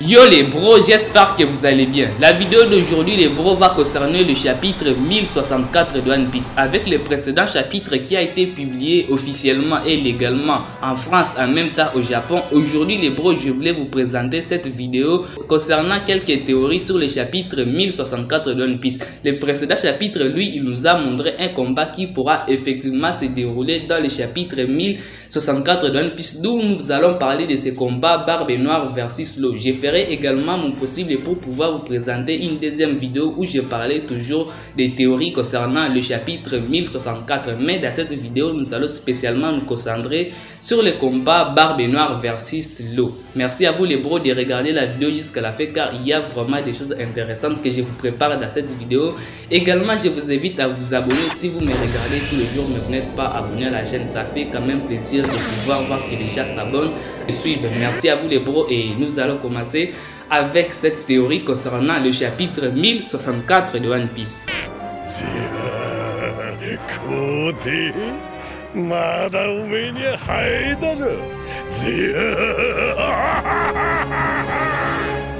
Yo les bros, j'espère que vous allez bien. La vidéo d'aujourd'hui les bros va concerner le chapitre 1064 de One Piece. Avec le précédent chapitre qui a été publié officiellement et légalement en France en même temps au Japon. Aujourd'hui les bros, je voulais vous présenter cette vidéo concernant quelques théories sur le chapitre 1064 de One Piece. Le précédent chapitre, lui, il nous a montré un combat qui pourra effectivement se dérouler dans le chapitre 1064 de One Piece, d'où nous allons parler de ce combat Barbe Noire versus Law. Je ferai également mon possible pour pouvoir vous présenter une deuxième vidéo où je parlais toujours des théories concernant le chapitre 1064. Mais dans cette vidéo, nous allons spécialement nous concentrer sur le combat Barbe Noire versus Law. Merci à vous les bros de regarder la vidéo jusqu'à la fin car il y a vraiment des choses intéressantes que je vous prépare dans cette vidéo. Également, je vous invite à vous abonner si vous me regardez tous les jours mais vous n'êtes pas abonné à la chaîne. Ça fait quand même plaisir de pouvoir voir que les gens s'abonnent et suivent. Merci à vous les bros et nous allons commencer avec cette théorie concernant le chapitre 1064 de One Piece.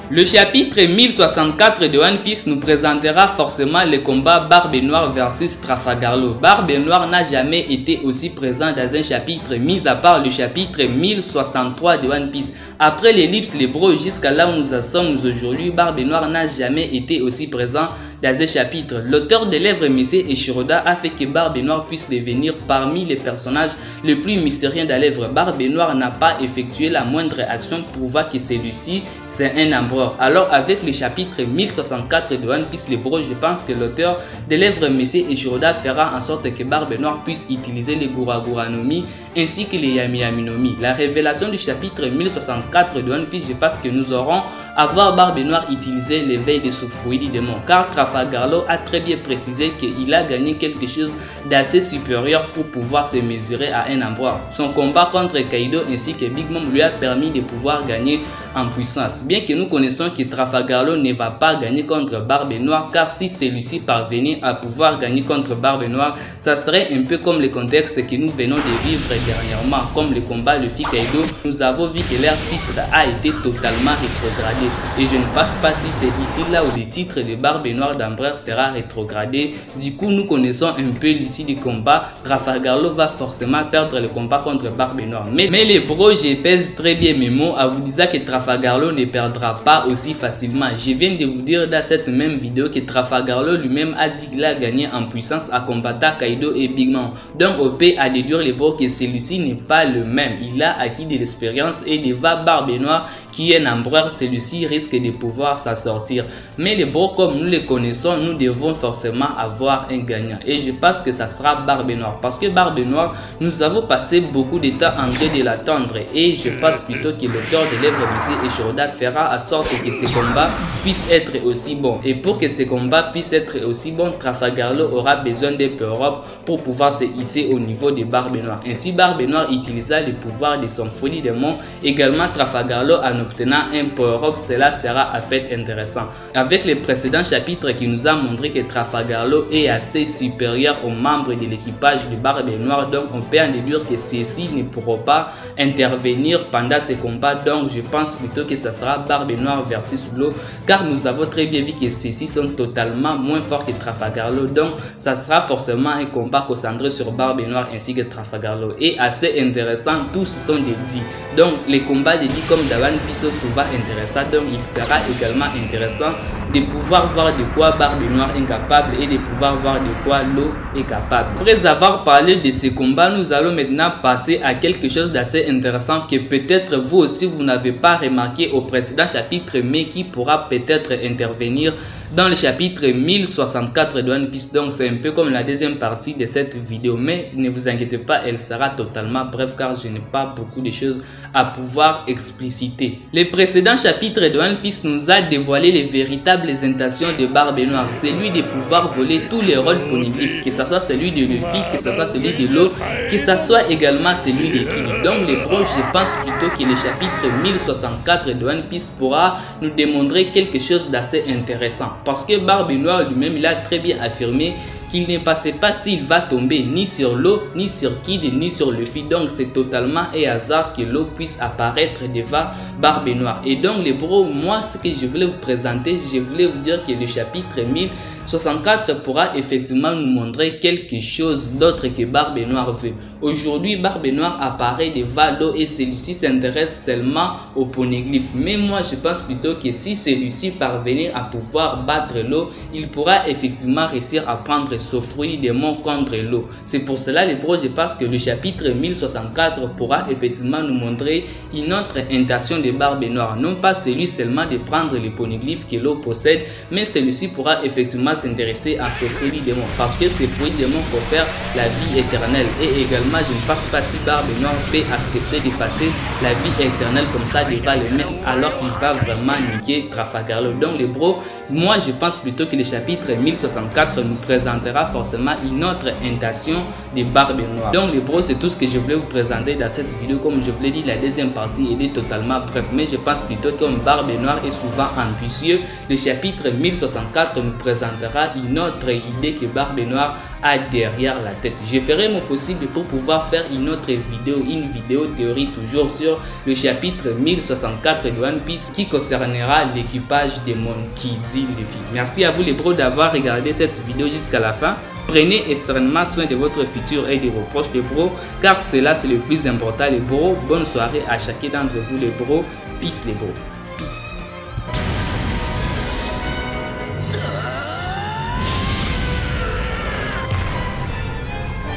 Le chapitre 1064 de One Piece nous présentera forcément le combat Barbe Noire versus Trafalgar Law. Barbe Noire n'a jamais été aussi présent dans un chapitre, mis à part le chapitre 1063 de One Piece. Après l'ellipse, les bros, jusqu'à là où nous en sommes aujourd'hui, Barbe Noire n'a jamais été aussi présent dans un chapitre. L'auteur de l'œuvre Messier et Shiroda a fait que Barbe Noire puisse devenir parmi les personnages les plus mystérieux de l'œuvre. Barbe Noire n'a pas effectué la moindre action pour voir que celui-ci c'est un empereur. Alors avec le chapitre 1064 de One Piece, les bros, je pense que l'auteur de l'œuvre Messier et Shiroda fera en sorte que Barbe Noire puisse utiliser les Gura-Gura no Mi ainsi que les Yami Yami no Mi. La révélation du chapitre 1064 de One Piece, je pense que nous aurons à voir Barbe Noire utiliser l'éveil des sous-fruits du démon, car Trafalgar Law a très bien précisé qu'il a gagné quelque chose d'assez supérieur pour pouvoir se mesurer à un empereur. Son combat contre Kaido ainsi que Big Mom lui a permis de pouvoir gagner en puissance. Bien que nous connaissons que Trafalgar Law ne va pas gagner contre Barbe Noire, car si celui-ci parvenait à pouvoir gagner contre Barbe Noire, ça serait un peu comme le contexte que nous venons de vivre dernièrement, comme le combat Luffy Kaido. Nous avons vu que leur titre a été totalement rétrogradé et je ne pense pas si c'est ici là où le titre de Barbe Noire d'Empereur sera rétrogradé. Du coup, nous connaissons un peu l'issue du combat. Trafalgar Law va forcément perdre le combat contre Barbe Noire. Mais les bros, je pèse très bien mes mots à vous dire que Trafalgar Law ne perdra pas aussi facilement. Je viens de vous dire dans cette même vidéo que Trafalgar Law lui-même a dit qu'il a gagné en puissance à combattre Kaido et Big Mom. Donc on peut à déduire les bros que celui-ci n'est pas le même. Il a acquis de l'expérience et devant Barbe Noire qui est un empereur, celui-ci risque de pouvoir s'en sortir. Mais les bros, comme nous les connaissons, nous devons forcément avoir un gagnant. Et je pense que ça sera Barbe Noire. Parce que Barbe Noire, nous avons passé beaucoup de temps en train de l'attendre. Et je pense plutôt que l'auteur de l'œuvre Messier et Shiroda fera en sorte que ce combat puisse être aussi bon. Et pour que ce combat puisse être aussi bon, Trafalgar Law aura besoin des power-up pour pouvoir se hisser au niveau de Barbe Noire. Ainsi, Barbe Noire utilisa le pouvoir de son folie démon. Également, Trafalgar Law en obtenant un power-up, cela sera à fait intéressant. Avec le précédent chapitre qui nous a montré que Trafalgar Law est assez supérieur aux membres de l'équipage de Barbe Noire, donc on peut en déduire que ceux-ci ne pourront pas intervenir pendant ce combat. Donc je pense plutôt que ça sera Barbe Noire versus Law, car nous avons très bien vu que ceux-ci sont totalement moins forts que Trafalgar Law. Donc ça sera forcément un combat concentré sur Barbe Noire ainsi que Trafalgar Law. Et assez intéressant, tous sont des dits. Donc les combats des dits comme dans One Piece sont souvent intéressants. Donc il sera également intéressant de pouvoir voir de quoi Barbe Noire est capable et de pouvoir voir de quoi Law est capable. Après avoir parlé de ces combats, nous allons maintenant passer à quelque chose d'assez intéressant que peut-être vous aussi vous n'avez pas remarqué au précédent chapitre, mais qui pourra peut-être intervenir dans le chapitre 1064 de One Piece. Donc c'est un peu comme la deuxième partie de cette vidéo, mais ne vous inquiétez pas, elle sera totalement brève car je n'ai pas beaucoup de choses à pouvoir expliciter. Le précédent chapitre de One Piece nous a dévoilé les véritables intentions de Barbe Noire, celui de pouvoir voler tous les rôles poneglyphes, que ce soit celui de Luffy, que ce soit celui de l'eau, que ce soit également celui de Kid. Donc les bros, je pense plutôt que le chapitre 1064 de One Piece pourra nous démontrer quelque chose d'assez intéressant, parce que Barbe Noire lui-même, il a très bien affirmé qu'il ne passait pas s'il va tomber ni sur l'eau, ni sur Kid, ni sur Luffy. Donc c'est totalement un hasard que l'eau puisse apparaître devant Barbe Noire. Et donc les bros, moi ce que je voulais vous présenter, je voulais vous dire que le chapitre 1064 pourra effectivement nous montrer quelque chose d'autre que Barbe Noire veut. Aujourd'hui, Barbe Noire apparaît devant l'eau et celui-ci s'intéresse seulement au poneglyphe. Mais moi je pense plutôt que si celui-ci parvenait à pouvoir battre l'eau, il pourra effectivement réussir à prendre ce fruit démon contre l'eau. C'est pour cela les bros, je pense que le chapitre 1064 pourra effectivement nous montrer une autre intention de Barbe Noire. Non pas celui seulement de prendre les poneglyphes que l'eau possède, mais celui-ci pourra effectivement s'intéresser à ce fruit démon, parce que ce fruit démon confère la vie éternelle. Et également, je ne pense pas si Barbe Noire peut accepter de passer la vie éternelle comme ça devant le maître, alors qu'il va vraiment niquer Trafalgar Law. Donc les bros, moi je pense plutôt que le chapitre 1064 nous présentera forcément une autre intention de Barbe Noire. Donc les bros, c'est tout ce que je voulais vous présenter dans cette vidéo. Comme je vous l'ai dit, la deuxième partie elle est totalement brève, mais je pense plutôt que comme Barbe Noire est souvent ambitieux, le chapitre 1064 nous présentera une autre idée que Barbe Noire a derrière la tête. Je ferai mon possible pour pouvoir faire une autre vidéo, une vidéo théorie toujours sur le chapitre 1064 de One Piece qui concernera l'équipage de Monkey D. Luffy. Merci à vous les bros d'avoir regardé cette vidéo jusqu'à la fin. Prenez extrêmement soin de votre futur et de vos proches les bros, car cela c'est le plus important les bros. Bonne soirée à chacun d'entre vous les bros. Peace les bros. Peace.